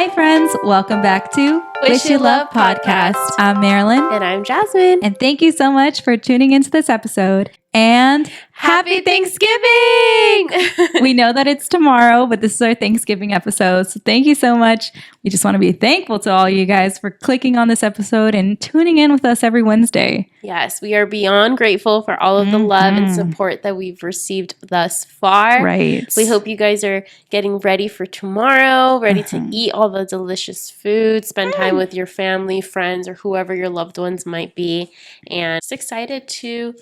Hi, friends. Welcome back to Wish You Love Podcast. I'm Marilyn. And I'm Jazmine. And thank you so much for tuning into this episode. And Happy Thanksgiving! We know that it's tomorrow, but this is our Thanksgiving episode. So thank you so much. We just want to be thankful to all you guys for clicking on this episode and tuning in with us every Wednesday. Yes, we are beyond grateful for all of the love and support that we've received thus far. Right. We hope you guys are getting ready for tomorrow, ready to eat all the delicious food, spend time with your family, friends, or whoever your loved ones might be, and just excited to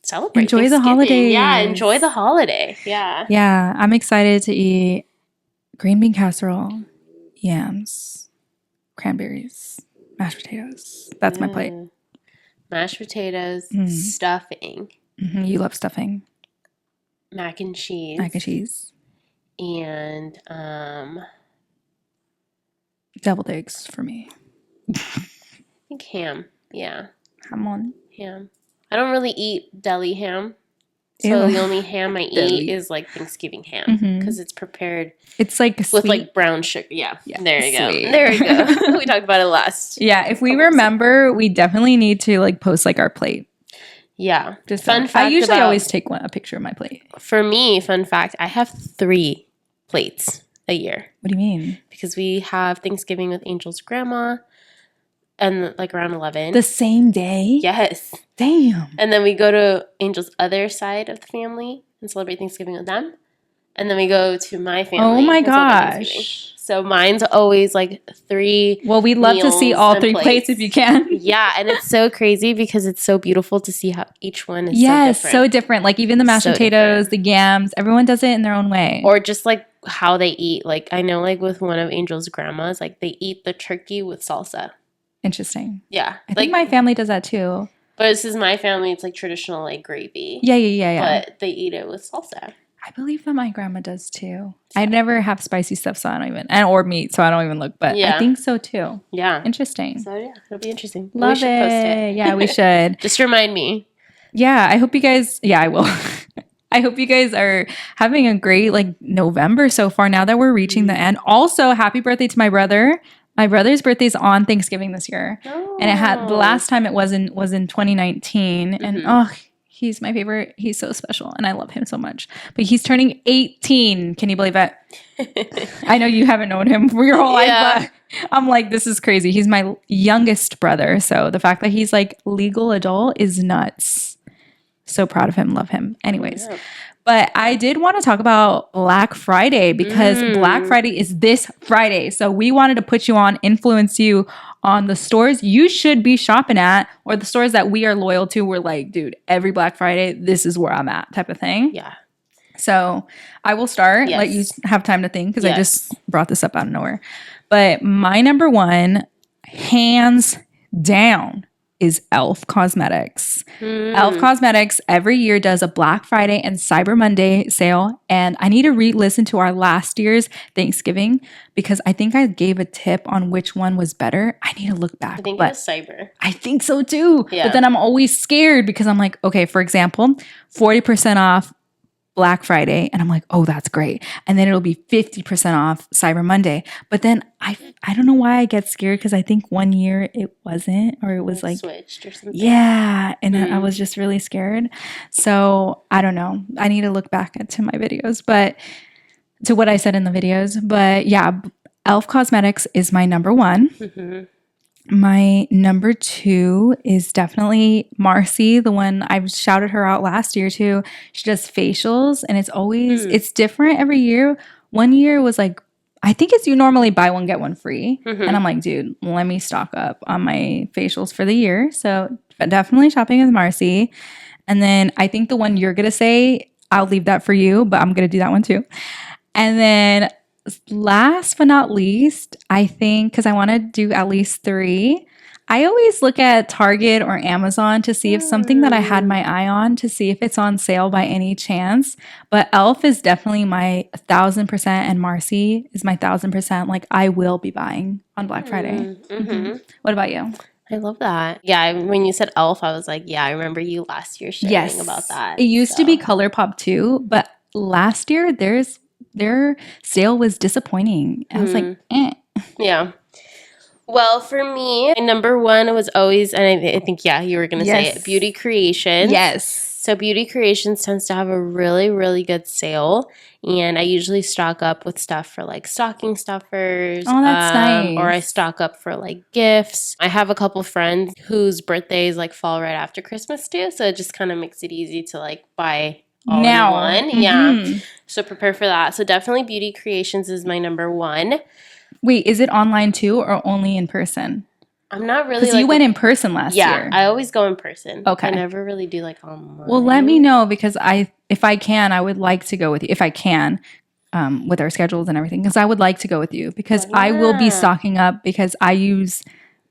celebrate Enjoy the Thanksgiving. holidays. Yeah, enjoy the holiday. Yeah. Yeah, I'm excited to eat green bean casserole, yams, cranberries, mashed potatoes. That's my plate. Mashed potatoes, stuffing, You love stuffing. mac and cheese. Mac and cheese. And Deviled eggs for me. I think ham. Yeah. Come on. Ham. I don't really eat deli ham. So Ew. the only ham I eat is like Thanksgiving ham because it's prepared It's like with sweet. like brown sugar. Yeah. There you sweet. go. There we go. We talked about it last. Yeah, if we remember, we definitely need to like post like our plate. Yeah. Just fun fact. I usually about- always take a picture of my plate. For me, fun fact, I have 3 plates a year What do you mean? because we have Thanksgiving with Angel's grandma and like around 11. The same day? Yes. Damn. And then we go to Angel's other side of the family and celebrate Thanksgiving with them. And then we go to my family. Oh my and celebrate Thanksgiving. gosh. So mine's always like 3. Well, we'd love to see meals all and 3 plates if you can. Yeah, and it's so crazy because it's so beautiful to see how each one is Yes, so so different. different. Like even the mashed So potatoes, different. the yams, everyone does it in their own way. Or just like how they eat. Like I know like with one of Angel's grandmas, like they eat the turkey with salsa. Interesting. Yeah. I think my family does that too. But this is my family, it's like traditional like gravy. Yeah. But they eat it with salsa. I believe that my grandma does too. I never have spicy stuff, so I don't even, or meat, so I don't even look. But Yeah. I think so too. Yeah. Interesting. So yeah, it'll be interesting. Love we should post it. Yeah, we should. Just remind me. Yeah, I hope you guys. Yeah, I will. I hope you guys are having a great like November so far. Now that we're reaching the end. Also, happy birthday to my brother. My brother's birthday's on Thanksgiving this year, and it had the last time it was in 2019, and he's my favorite. He's so special, and I love him so much. But he's turning 18. Can you believe that? I know you haven't known him for your whole life, but I'm like, this is crazy. He's my youngest brother, so the fact that he's like legal adult is nuts. So proud of him, love him. Anyways. Yeah. But I did want to talk about Black Friday because Black Friday is this Friday. So we wanted to put you on, influence you on the stores you should be shopping at, or the stores that we are loyal to. We're like, dude, every Black Friday, this is where I'm at type of thing. Yeah. So I will start, let you have time to think because I just brought this up out of nowhere. But my number one, hands down, is e.l.f. Cosmetics. e.l.f. Cosmetics every year does a Black Friday and Cyber Monday sale. And I need to re-listen to our last year's Thanksgiving because I think I gave a tip on which one was better. I need to look back. I think it was cyber. I think so too. Yeah. But then I'm always scared because I'm like, okay, for example, 40% off Black Friday, and I'm like, oh, that's great. And then it'll be 50% off Cyber Monday. But then I don't know why I get scared because I think one year it wasn't, or it was like switched or something. yeah, and I was just really scared. So I don't know. I need to look back into my videos, but to what I said in the videos. But yeah, e.l.f. Cosmetics is my number one. My number 2 is definitely Marcy, the one I've shouted her out last year too. She does facials, and it's always it's different every year. One year was like, I think it's you normally buy one get one free, and I'm like, dude, let me stock up on my facials for the year. So definitely shopping with Marcy. And then I think the one you're gonna say, I'll leave that for you, but I'm gonna do that one too. And then last but not least, I think, because I want to do at least 3, I always look at Target or Amazon to see if something that I had my eye on, to see if it's on sale by any chance. But e.l.f. is definitely my 1000%, and Marcy is my 1000%. Like, I will be buying on Black Friday. What about you? I love that. Yeah, when you said e.l.f., I was like, yeah, I remember you last year sharing about that. It used to be ColourPop too, but last year their sale was disappointing. I was like, Yeah. Well, for me, my number one was always, and I think, yeah, you were going to say it, Beauty Creations. Yes. So Beauty Creations tends to have a really, really good sale. And I usually stock up with stuff for like stocking stuffers. Oh, that's nice. Or I stock up for like gifts. I have a couple friends whose birthdays like fall right after Christmas too. So it just kind of makes it easy to like buy all in one. Yeah. So prepare for that. So definitely Beauty Creations is my number one. Wait, is it online too or only in person? I'm not really because you went in person last year. Yeah, I always go in person. Okay. I never really do like online. Well, let me know because if I can, I would like to go with you. If I can, with our schedules and everything, because I would like to go with you because I will be stocking up because I use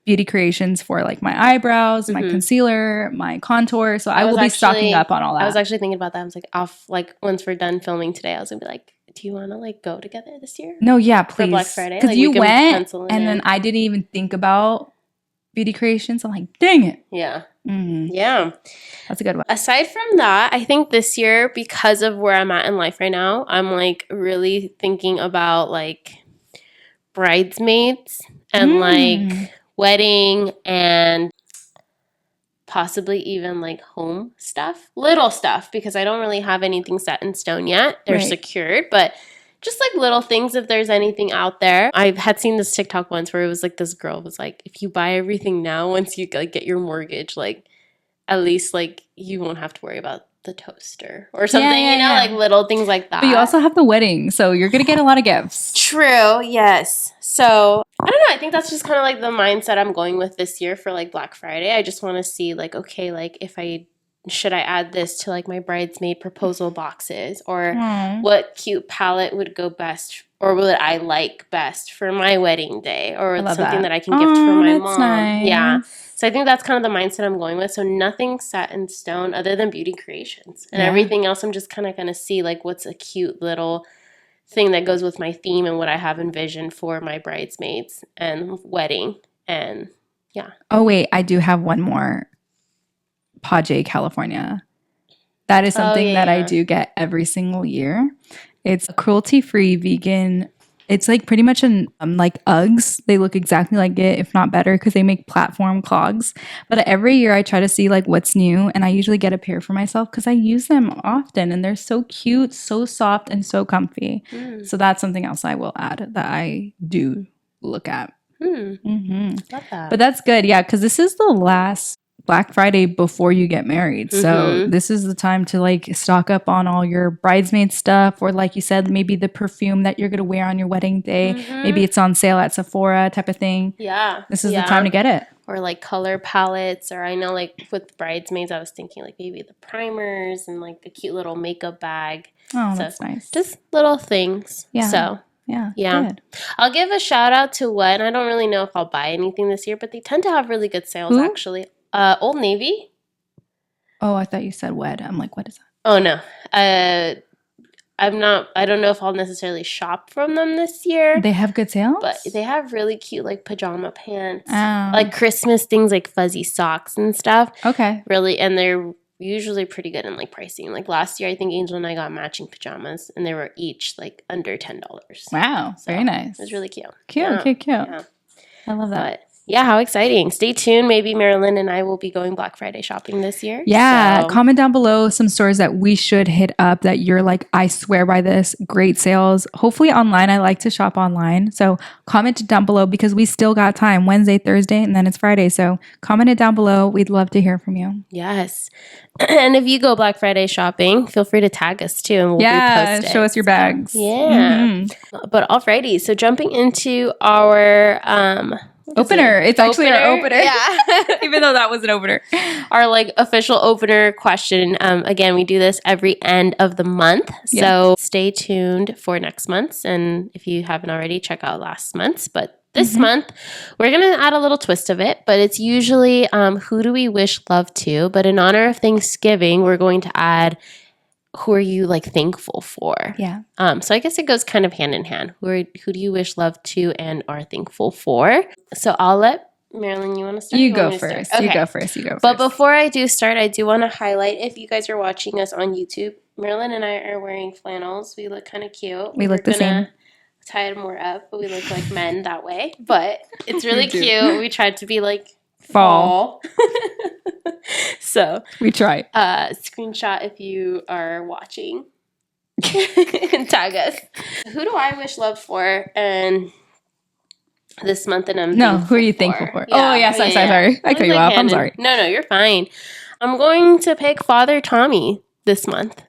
Beauty Creations for like my eyebrows, my concealer, my contour. So I will be stocking up on all that. I was actually thinking about that. I was like, once we're done filming today, I was gonna be like, do you want to like go together this year? No, yeah, please. For Black Friday, because you went and then I didn't even think about Beauty Creations. I'm like, dang it. Yeah. Yeah. That's a good one. Aside from that, I think this year, because of where I'm at in life right now, I'm like really thinking about like bridesmaids and like wedding and possibly even like home stuff, little stuff, because I don't really have anything set in stone yet. They're secured, but just like little things if there's anything out there. I had seen this TikTok once where it was like this girl was like, if you buy everything now, once you like get your mortgage, like at least like you won't have to worry about the toaster or something, you know, like little things like that. But you also have the wedding, so you're going to get a lot of gifts. True, yes. So, I don't know, I think that's just kind of like the mindset I'm going with this year for like Black Friday. I just want to see like, okay, like should I add this to like my bridesmaid proposal boxes or what cute palette would go best or would I like best for my wedding day or something that I can gift for my mom. Nice. Yeah. So I think that's kind of the mindset I'm going with. So nothing set in stone other than Beauty Creations. And everything else I'm just kind of going to see like what's a cute little thing that goes with my theme and what I have envisioned for my bridesmaids and wedding. And yeah. Oh, wait. I do have one more. Paje, California. That is something that I do get every single year. It's a cruelty-free vegan. It's like pretty much like Uggs. They look exactly like it, if not better, because they make platform clogs. But every year I try to see like what's new, and I usually get a pair for myself because I use them often, and they're so cute, so soft, and so comfy. So that's something else I will add that I do look at. Love that. But that's good, yeah, because this is the last Black Friday before you get married. So this is the time to like stock up on all your bridesmaid stuff, or like you said, maybe the perfume that you're going to wear on your wedding day. Maybe it's on sale at Sephora type of thing. Yeah. This is the time to get it. Or like color palettes, or I know like with bridesmaids, I was thinking like maybe the primers and like a cute little makeup bag. Oh, that's nice. Just little things. Yeah. So yeah. Good. I'll give a shout out to what, I don't really know if I'll buy anything this year, but they tend to have really good sales actually. Old Navy. Oh, I thought you said Wed. I'm like, what is that? Oh no. I don't know if I'll necessarily shop from them this year. They have good sales? But they have really cute like pajama pants. Like Christmas things like fuzzy socks and stuff. Okay. Really, and they're usually pretty good in like pricing. Like last year I think Angel and I got matching pajamas and they were each like under $10. Wow. So very nice. It was really cute. Cute. Yeah. I love that. But yeah, how exciting. Stay tuned. Maybe Marilyn and I will be going Black Friday shopping this year. Yeah. Comment down below some stores that we should hit up that you're like, I swear by this. Great sales. Hopefully online. I like to shop online. So comment it down below because we still got time. Wednesday, Thursday, and then it's Friday. So comment it down below. We'd love to hear from you. Yes. And if you go Black Friday shopping, feel free to tag us too and we'll repost it. Show us your bags. Yeah. But alrighty. So jumping into our opener. It's actually our opener. Yeah. Even though that was an opener. Our like official opener question. Again, we do this every end of the month. So stay tuned for next month's. And if you haven't already, check out last month's. But this month, we're going to add a little twist of it. But it's usually who do we wish love to? But in honor of Thanksgiving, we're going to add who are you like thankful for? Yeah. So I guess it goes kind of hand in hand. Who do you wish love to and are thankful for? So I'll let Marilyn, you want to start? You go first. Okay. You go first. But before I do start, I do want to highlight, if you guys are watching us on YouTube, Marilyn and I are wearing flannels. We look kind of cute. We look the same. tie it more up, but we look like men that way. But it's really We do. cute. We tried to be like Fall. So We try. screenshot if you are watching and tag us. Who do I wish love for? And this month, and I'm No, who are you thankful thankful for? Yeah. Oh, yeah, sorry. I cut you off. I'm sorry. No, you're fine. I'm going to pick Father Tommy this month.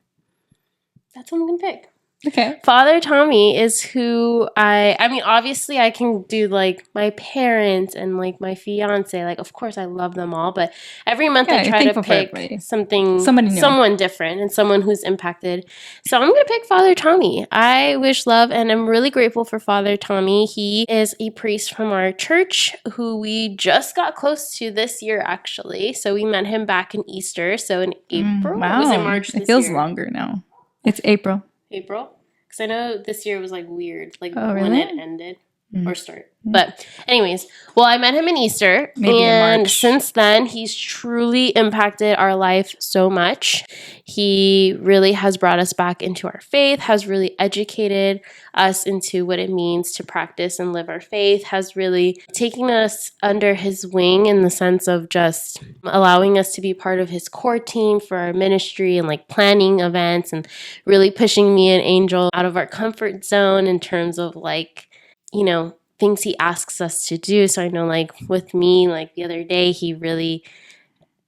That's what I'm going to pick. Okay. Father Tommy is who I mean, obviously I can do like my parents and like my fiance. Like, of course I love them all, but every month I try to pick someone different and someone who's impacted. So I'm going to pick Father Tommy. I wish love and I'm really grateful for Father Tommy. He is a priest from our church who we just got close to this year, actually. So we met him back in Easter. So in April. Wow. It was in March this It feels year. longer now. It's April. Because I know this year was like weird, like really? when it ended or start. But anyways, well, I met him in Easter, Maybe and in March. since then, he's truly impacted our life so much. He really has brought us back into our faith, has really educated us into what it means to practice and live our faith, has really taken us under his wing in the sense of just allowing us to be part of his core team for our ministry and like planning events and really pushing me and Angel out of our comfort zone in terms of like, you know, things he asks us to do. So I know like with me, like the other day, he really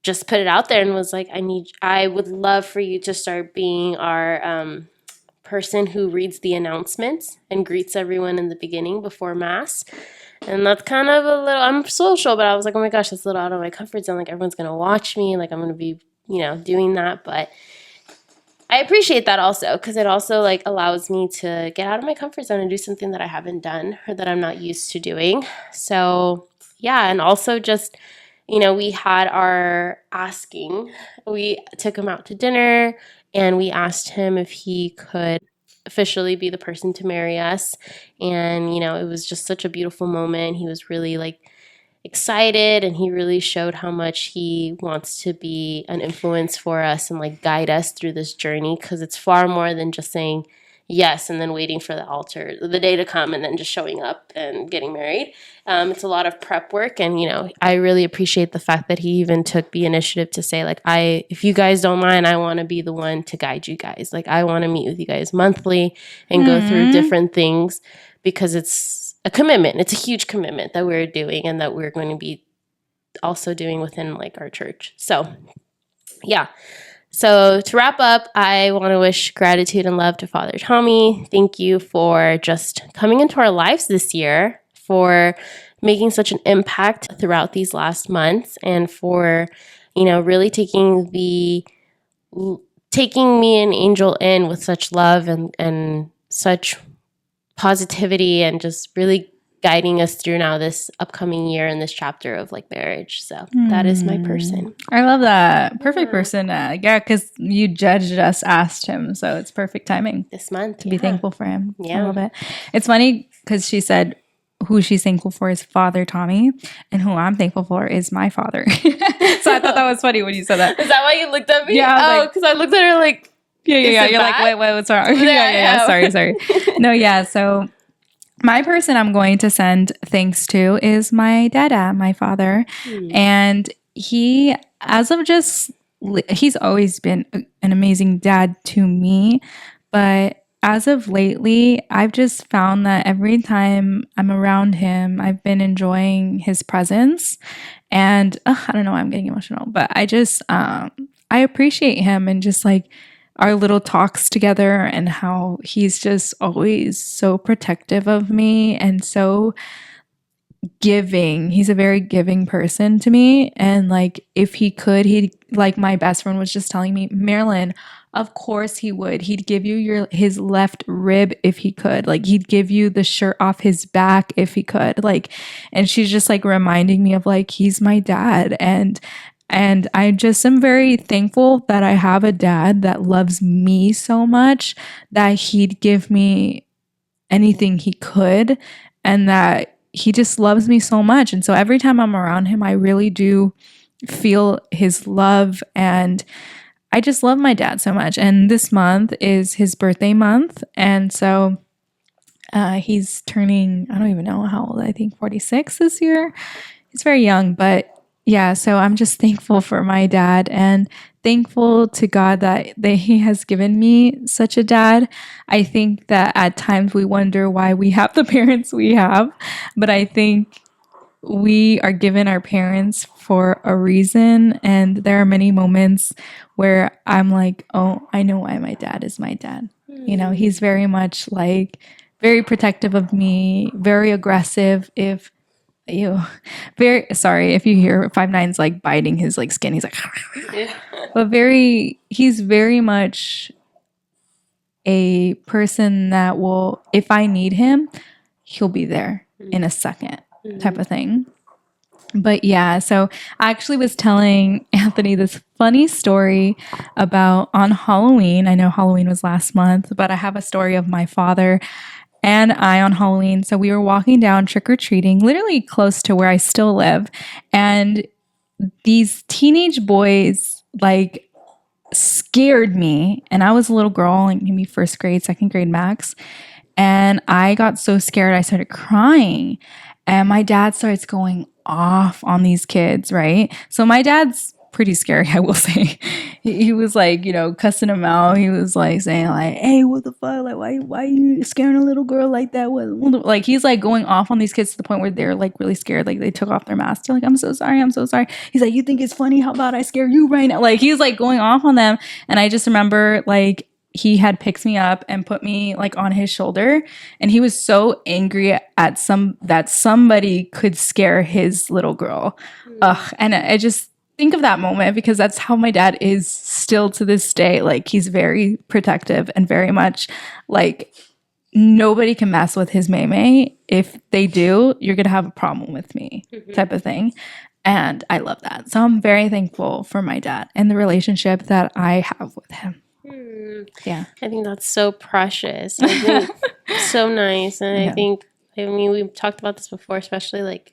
just put it out there and was like, I would love for you to start being our person who reads the announcements and greets everyone in the beginning before Mass. And that's kind of a little, I'm social, but I was like, oh my gosh, that's a little out of my comfort zone. Like everyone's going to watch me. Like I'm going to be, you know, doing that. But I appreciate that also because it also like allows me to get out of my comfort zone and do something that I haven't done or that I'm not used to doing. So yeah, and also just, you know, we had our asking. We took him out to dinner and we asked him if he could officially be the person to marry us. And, you know, it was just such a beautiful moment. He was really like excited and he really showed how much he wants to be an influence for us and like guide us through this journey because it's far more than just saying yes and then waiting for the altar, the day to come and then just showing up and getting married. It's a lot of prep work and, you know, I really appreciate the fact that he even took the initiative to say like, if you guys don't mind, I want to be the one to guide you guys. Like I want to meet with you guys monthly and go through different things because it's a commitment. It's a huge commitment that we're doing and that we're going to be also doing within like our church. So yeah. So to wrap up, I want to wish gratitude and love to Father Tommy. Thank you for just coming into our lives this year, for making such an impact throughout these last months, and for, you know, really taking me and Angel in with such love and such positivity and just really guiding us through now this upcoming year and this chapter of like marriage. So that is my person. I love that. Perfect person. Yeah, because you judged us, asked him. So it's perfect timing This month. to be thankful for him. Yeah. I love it. It's funny because she said who she's thankful for is Father Tommy and who I'm thankful for is my father. So I thought that was funny when you said that. Is that why you looked at me? Yeah. Because I looked at her like, Yeah. You're bad? like, wait, what's wrong? Yeah. Sorry. No, yeah. So my person I'm going to send thanks to is my dada, my father. And he, he's always been an amazing dad to me. But as of lately, I've just found that every time I'm around him, I've been enjoying his presence. And I don't know why I'm getting emotional, but I just, I appreciate him and just like, our little talks together and how he's just always so protective of me and so giving. He's a very giving person to me. And like, if he could, he'd like my best friend was just telling me, Marilyn, of course he would. He'd give you his left rib if he could. Like he'd give you the shirt off his back if he could. Like, and she's just like reminding me of like, he's my dad. And I just am very thankful that I have a dad that loves me so much that he'd give me anything he could and that he just loves me so much. And so every time I'm around him, I really do feel his love and I just love my dad so much. And this month is his birthday month. And so He's turning, I don't even know how old, I think 46 this year. He's very young, but yeah, so I'm just thankful for my dad and thankful to God that he has given me such a dad. I think that at times we wonder why we have the parents we have, but I think we are given our parents for a reason. And there are many moments where I'm like, oh, I know why my dad is my dad. You know, he's very much like very protective of me, very aggressive. If you very sorry if you hear 5'9's like biting his like skin, he's like, Yeah. but he's very much a person that will, if I need him, he'll be there in a second type of thing. But yeah, so I actually was telling Anthony this funny story about on Halloween. I know Halloween was last month, but I have a story of my father and I on Halloween. So we were walking down trick or treating, literally close to where I still live. And these teenage boys like scared me. And I was a little girl, like maybe first grade, second grade max. And I got so scared, I started crying. And my dad starts going off on these kids, right? So my dad's pretty scary, I will say. He was like, you know, cussing them out. He was like saying like, hey, what the fuck? Like, why are you scaring a little girl like that? Like, he's like going off on these kids to the point where they're like really scared. Like they took off their masks. They're like, I'm so sorry. I'm so sorry. He's like, you think it's funny? How about I scare you right now? Like he's like going off on them. And I just remember like, he had picked me up and put me like on his shoulder, and he was so angry at that somebody could scare his little girl. Ugh. And I just think of that moment because that's how my dad is still to this day. Like he's very protective and very much like nobody can mess with his Maymay. If they do, you're gonna have a problem with me, type of thing. And I love that. So I'm very thankful for my dad and the relationship that I have with him. Yeah. I think that's so precious. I think so nice. And Yeah. I think, I mean, we've talked about this before, especially like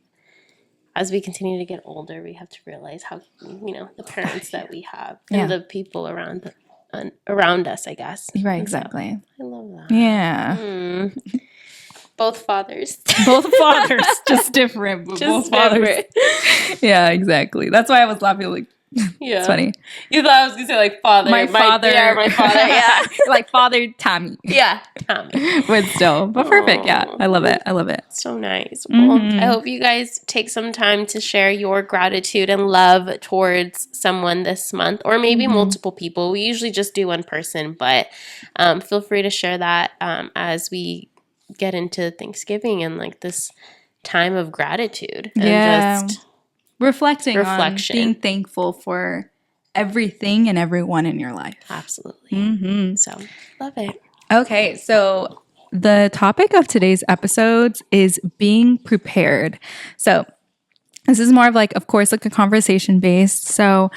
as we continue to get older, we have to realize how, you know, the parents that we have and Yeah. the people around us, I guess. Right, And so, exactly. I love that. Yeah. Both fathers. Both fathers, just different, but both fathers. Different. Yeah, exactly. That's why I was laughing. Like, Yeah. it's funny. You thought I was going to say like father. My father. Yeah, my father. Yeah. Like father Tommy. Yeah. Tommy. But still, but perfect. Yeah, I love it. I love it. So nice. Well, I hope you guys take some time to share your gratitude and love towards someone this month, or maybe multiple people. We usually just do one person, but feel free to share that as we get into Thanksgiving and like this time of gratitude and just reflection, being reflection. thankful for everything and everyone in your life. Absolutely. So love it. Okay, so the topic of today's episodes is being prepared. So this is more of like, of course, like a conversation based. So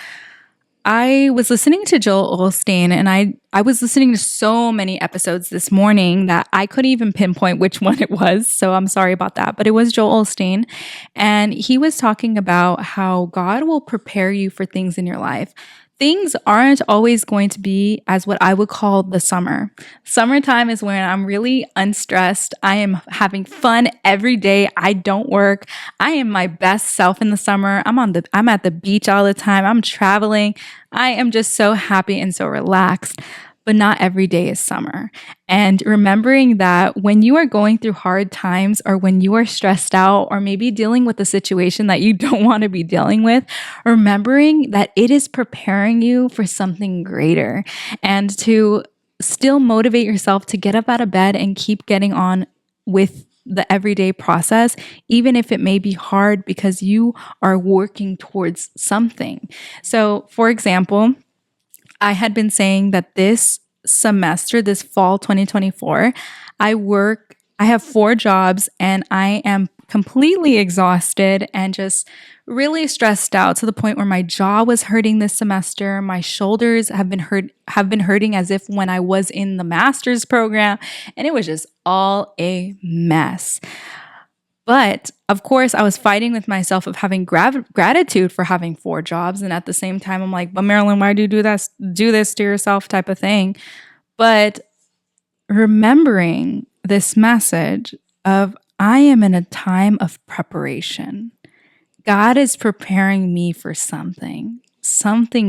I was listening to Joel Osteen, and I was listening to so many episodes this morning that I couldn't even pinpoint which one it was. So I'm sorry about that. But it was Joel Osteen. And he was talking about how God will prepare you for things in your life. Things aren't always going to be as what I would call the summer. Summertime is when I'm really unstressed. I am having fun every day. I don't work. I am my best self in the summer. I'm at the beach all the time. I'm traveling. I am just so happy and so relaxed. But not every day is summer. And remembering that when you are going through hard times or when you are stressed out or maybe dealing with a situation that you don't want to be dealing with, remembering that it is preparing you for something greater and to still motivate yourself to get up out of bed and keep getting on with the everyday process, even if it may be hard because you are working towards something. So, for example, I had been saying that this semester, this fall 2024, I have 4 jobs and I am completely exhausted and just really stressed out to the point where my jaw was hurting this semester. My shoulders have been hurting as if when I was in the master's program, and it was just all a mess. But of course, I was fighting with myself of having gratitude for having 4 jobs. And at the same time, I'm like, but Marilyn, why do you do this to yourself type of thing? But remembering this message of I am in a time of preparation. God is preparing me for something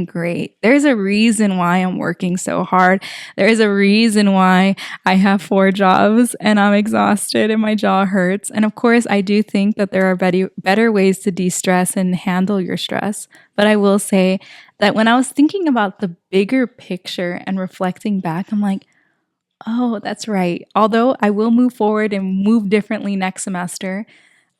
great. There's a reason why I'm working so hard. There's a reason why I have 4 jobs and I'm exhausted and my jaw hurts. And of course, I do think that there are better ways to de-stress and handle your stress. But I will say that when I was thinking about the bigger picture and reflecting back, I'm like, oh, that's right. Although I will move forward and move differently next semester,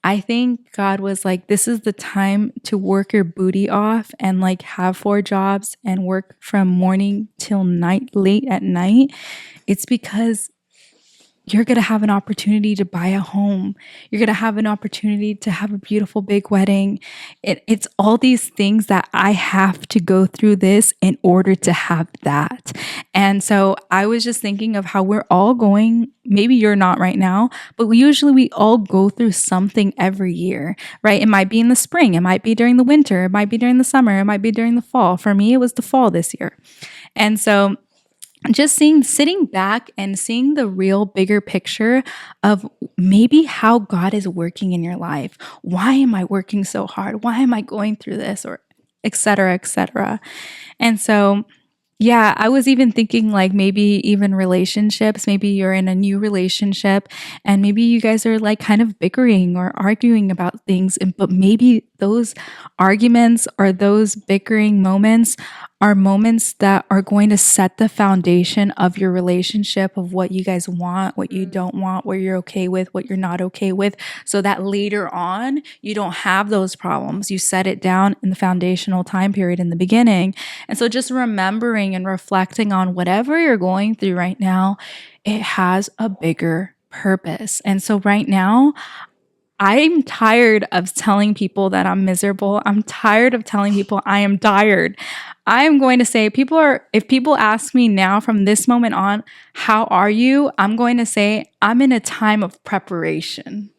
I think God was like, this is the time to work your booty off and like have 4 jobs and work from morning till night, late at night. It's because you're going to have an opportunity to buy a home. You're going to have an opportunity to have a beautiful big wedding. It's all these things that I have to go through this in order to have that. And so I was just thinking of how we're all going. Maybe you're not right now, but we all go through something every year, right? It might be in the spring. It might be during the winter. It might be during the summer. It might be during the fall. For me, it was the fall this year. And so just sitting back and seeing the real bigger picture of maybe how God is working in your life. Why am I working so hard? Why am I going through this? Or et cetera, et cetera. And so, yeah, I was even thinking like maybe even relationships. Maybe you're in a new relationship and maybe you guys are like kind of bickering or arguing about things. But maybe those arguments or those bickering moments are moments that are going to set the foundation of your relationship, of what you guys want, what you don't want, what you're okay with, what you're not okay with, so that later on you don't have those problems. You set it down in the foundational time period in the beginning. And so just remembering and reflecting on whatever you're going through right now, it has a bigger purpose. And so right now, I'm tired of telling people that I'm miserable. I'm tired of telling people I am tired. I'm going to say if people ask me now from this moment on, how are you? I'm going to say I'm in a time of preparation.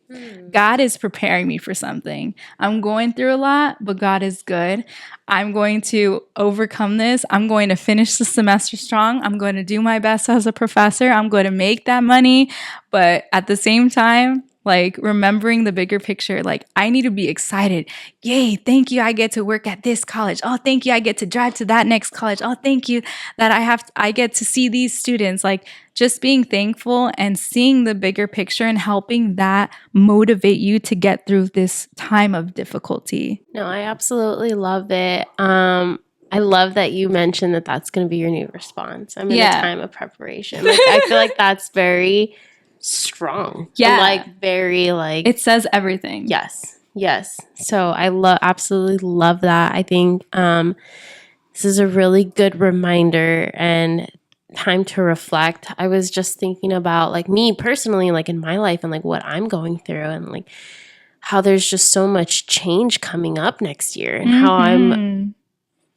God is preparing me for something. I'm going through a lot, but God is good. I'm going to overcome this. I'm going to finish the semester strong. I'm going to do my best as a professor. I'm going to make that money. But at the same time, like remembering the bigger picture, like I need to be excited. Yay, thank you. I get to work at this college. Oh, thank you. I get to drive to that next college. Oh, thank you that I get to see these students. Like just being thankful and seeing the bigger picture and helping that motivate you to get through this time of difficulty. No, I absolutely love it. I love that you mentioned that that's going to be your new response. I'm in a time of preparation. Like I feel like that's very strong. Yeah. And like very like it says everything. Yes. So I absolutely love that. I think this is a really good reminder and time to reflect. I was just thinking about like me personally, like in my life and like what I'm going through and like how there's just so much change coming up next year and how I'm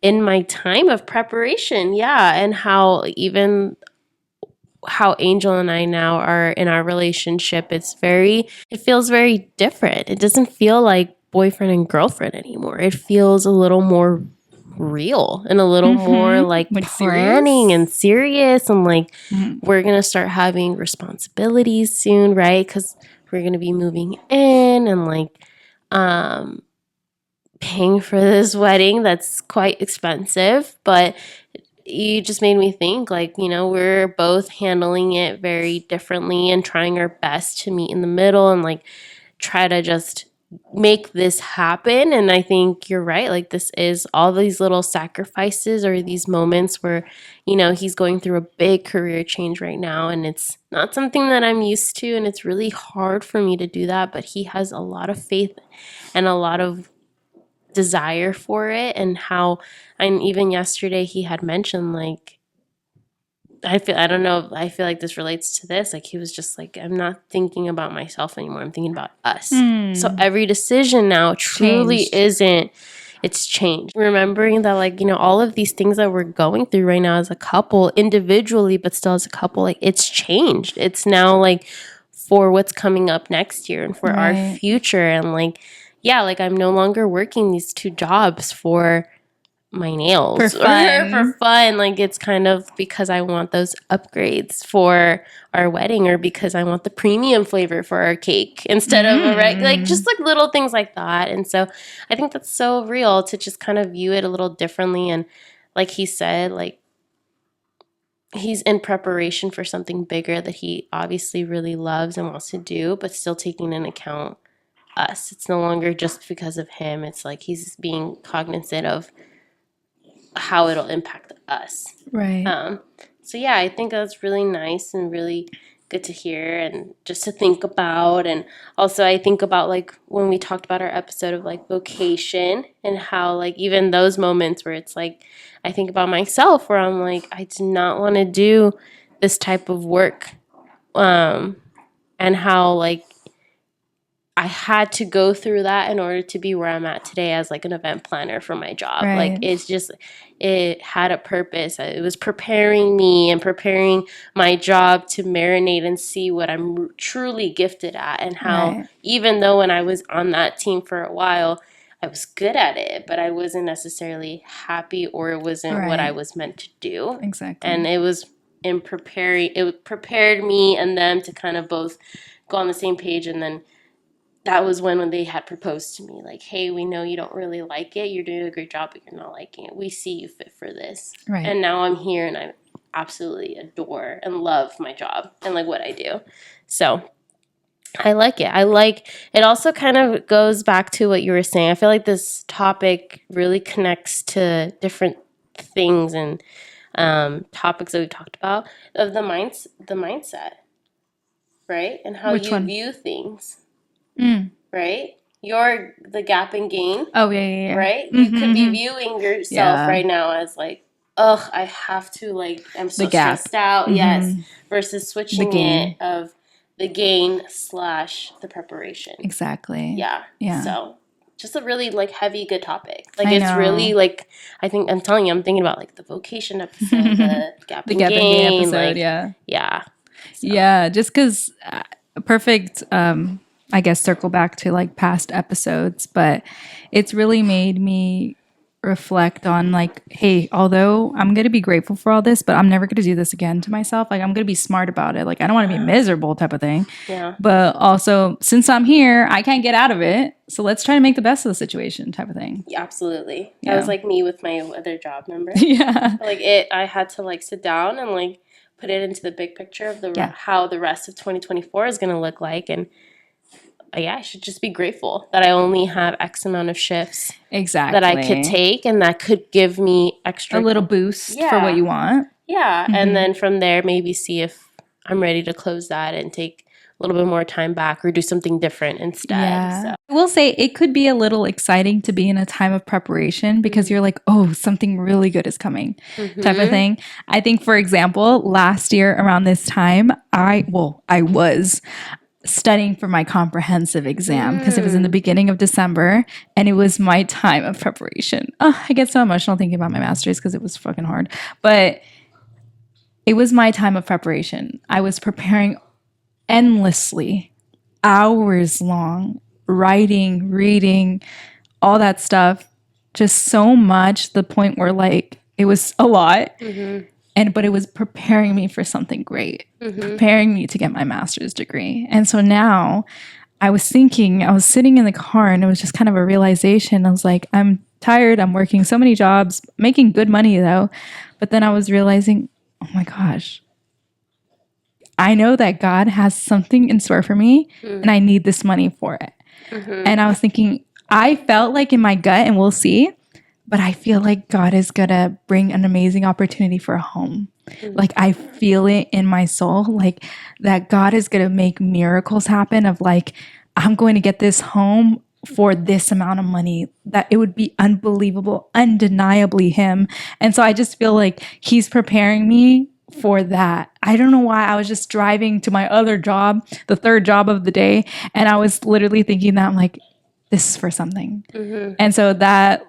in my time of preparation. Yeah. And how Angel and I now are in our relationship, it feels very different. It doesn't feel like boyfriend and girlfriend anymore. It feels a little more real and a little more like planning and serious and like we're going to start having responsibilities soon, right? Because we're going to be moving in and like paying for this wedding that's quite expensive, but you just made me think like, we're both handling it very differently and trying our best to meet in the middle and like try to just make this happen. And I think you're right. Like this is all these little sacrifices or these moments where, he's going through a big career change right now. And it's not something that I'm used to. And it's really hard for me to do that. But he has a lot of faith and a lot of desire for it. And even yesterday he had mentioned like, I feel like this relates to this. Like he was just like, I'm not thinking about myself anymore. I'm thinking about us. So every decision now truly it's changed. Remembering that like, all of these things that we're going through right now as a couple individually, but still as a couple, like it's changed. It's now like for what's coming up next year and for our future. And like, yeah, like I'm no longer working these 2 jobs for my nails For fun. or for fun. Like, it's kind of because I want those upgrades for our wedding, or because I want the premium flavor for our cake instead of a like just like little things like that. And so I think that's so real to just kind of view it a little differently. And like he said, like, he's in preparation for something bigger that he obviously really loves and wants to do, but still taking into account us. It's no longer just because of him. It's like he's being cognizant of how it'll impact us. Right. So yeah, I think that's really nice and really good to hear and just to think about. And also I think about like when we talked about our episode of like vocation and how like even those moments where it's like I think about myself where I'm like I do not want to do this type of work, and how like I had to go through that in order to be where I'm at today as like an event planner for my job. Right. Like it's just, it had a purpose. It was preparing me and preparing my job to marinate and see what I'm truly gifted at, and how even though when I was on that team for a while, I was good at it, but I wasn't necessarily happy, or it wasn't what I was meant to do. Exactly. And it was in preparing, it prepared me and them to kind of both go on the same page. And then that was when they had proposed to me, like, hey, we know you don't really like it. You're doing a great job, but you're not liking it. We see you fit for this. Right. And now I'm here and I absolutely adore and love my job and like what I do. So I like it. I like it. Also kind of goes back to what you were saying. I feel like this topic really connects to different things and topics that we talked about of the mindset, right? And how you view things. Right? You're the gap and gain. Oh, yeah. Right? You could be viewing yourself right now as like, ugh, I have to, like, I'm so stressed out. Yes. Versus switching it of the gain / the preparation. Exactly. Yeah. So just a really, like, heavy, good topic. Like, it's really, like, I'm thinking about, like, the vocation episode, the gap and gain episode, like, yeah. So. Yeah, just because perfect, I guess, circle back to like past episodes, but it's really made me reflect on like, hey, although I'm going to be grateful for all this, but I'm never going to do this again to myself. Like, I'm going to be smart about it. Like, I don't want to be miserable type of thing. Yeah. But also, since I'm here, I can't get out of it. So let's try to make the best of the situation type of thing. Yeah, absolutely. That was like me with my other job, remember? Yeah. Like I had to like sit down and like put it into the big picture of how the rest of 2024 is going to look like. And I should just be grateful that I only have X amount of shifts that I could take, and that could give me a little boost for what you want. Yeah. And then from there, maybe see if I'm ready to close that and take a little bit more time back or do something different instead. Yeah. So. I will say it could be a little exciting to be in a time of preparation because you're like, oh, something really good is coming type of thing. I think, for example, last year around this time, I was studying for my comprehensive exam because it was in the beginning of December and it was my time of preparation. Oh, I get so emotional thinking about my master's because it was fucking hard. But it was my time of preparation. I was preparing endlessly, hours long, writing, reading, all that stuff. Just so much, the point where like it was a lot. But it was preparing me for something great, preparing me to get my master's degree. And so now I was sitting in the car and it was just kind of a realization. I was like, I'm tired. I'm working so many jobs, making good money though. But then I was realizing, oh my gosh, I know that God has something in store for me and I need this money for it. And I was thinking, I felt like in my gut, and we'll see, but I feel like God is going to bring an amazing opportunity for a home. Like I feel it in my soul, like that God is going to make miracles happen of like, I'm going to get this home for this amount of money, that it would be unbelievable, undeniably him. And so I just feel like he's preparing me for that. I don't know why. I was just driving to my other job, the third job of the day. And I was literally thinking that I'm like, this is for something. And so that,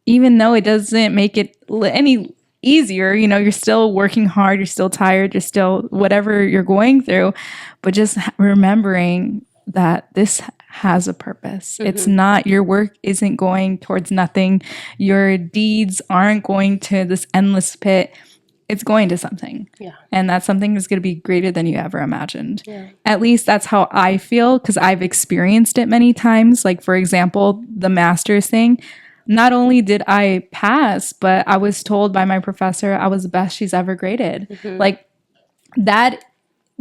even though it doesn't make it any easier, you know, you're still working hard, you're still tired, you're still whatever you're going through, but just remembering that this has a purpose. It's not, your work isn't going towards nothing. Your deeds aren't going to this endless pit. It's going to something. Yeah. And that something is going to be greater than you ever imagined. Yeah. At least that's how I feel, because I've experienced it many times. Like, for example, the master's thing. Not only did I pass, but I was told by my professor I was the best she's ever graded. Like, that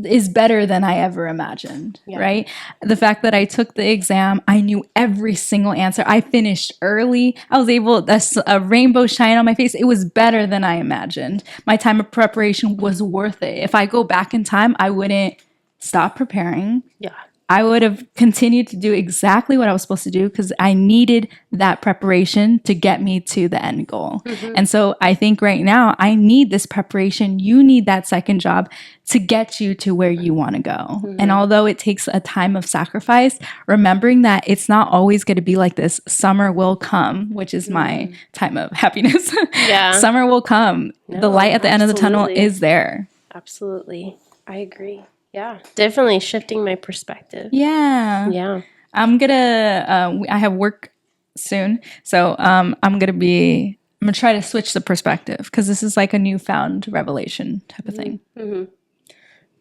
is better than I ever imagined, right? The fact that I took the exam, I knew every single answer. I finished early. I was able, that's a rainbow shine on my face. It was better than I imagined. My time of preparation was worth it. If I go back in time, I wouldn't stop preparing. Yeah. I would have continued to do exactly what I was supposed to do, because I needed that preparation to get me to the end goal. And so I think right now I need this preparation. You need that second job to get you to where you want to go. And although it takes a time of sacrifice, remembering that it's not always going to be like this. Summer will come, which is my time of happiness. Yeah. Summer will come. The light at the end of the tunnel is there. Absolutely. I agree. Yeah. Definitely shifting my perspective. Yeah. Yeah. I'm gonna I have work soon, so I'm gonna try to switch the perspective, because this is like a newfound revelation type of thing.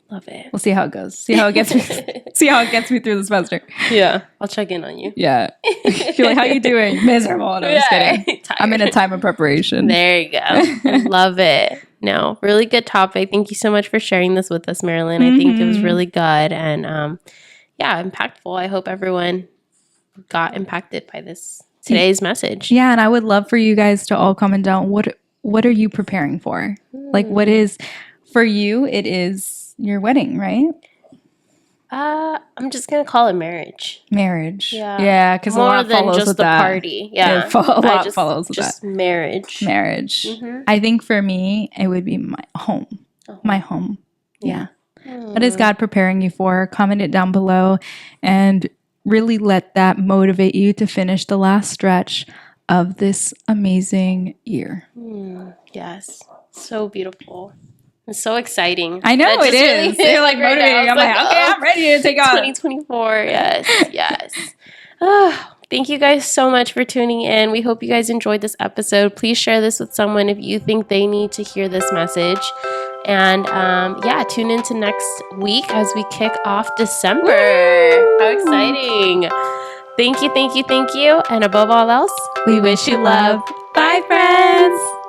Love it. We'll see how it goes. See how it gets me. See how it gets me through the semester. Yeah. I'll check in on you. Yeah. You're like, how you doing? Miserable. No, I'm just kidding. I'm in a time of preparation. There you go. I love it. No, really good topic. Thank you so much for sharing this with us, Marilyn. I think it was really good and impactful. I hope everyone got impacted by today's message. Yeah, and I would love for you guys to all comment down what are you preparing for? Like, what is for you? It is your wedding, right? I'm just gonna call it marriage. Marriage. Yeah. Yeah, because a More lot than follows just with the that. party. Yeah. A lot follows with just that. marriage. Marriage. I think for me, it would be my home. My home. Yeah. What is God preparing you for? Comment it down below and really let that motivate you to finish the last stretch of this amazing year. Yes. So beautiful. It's so exciting. I know it is. You're like motivating. I'm like, okay, I'm ready to take on 2024. Yes. Yes. Oh, thank you guys so much for tuning in. We hope you guys enjoyed this episode. Please share this with someone if you think they need to hear this message. And tune into next week as we kick off December. How exciting. Thank you. And above all else, we wish you love. Bye, friends.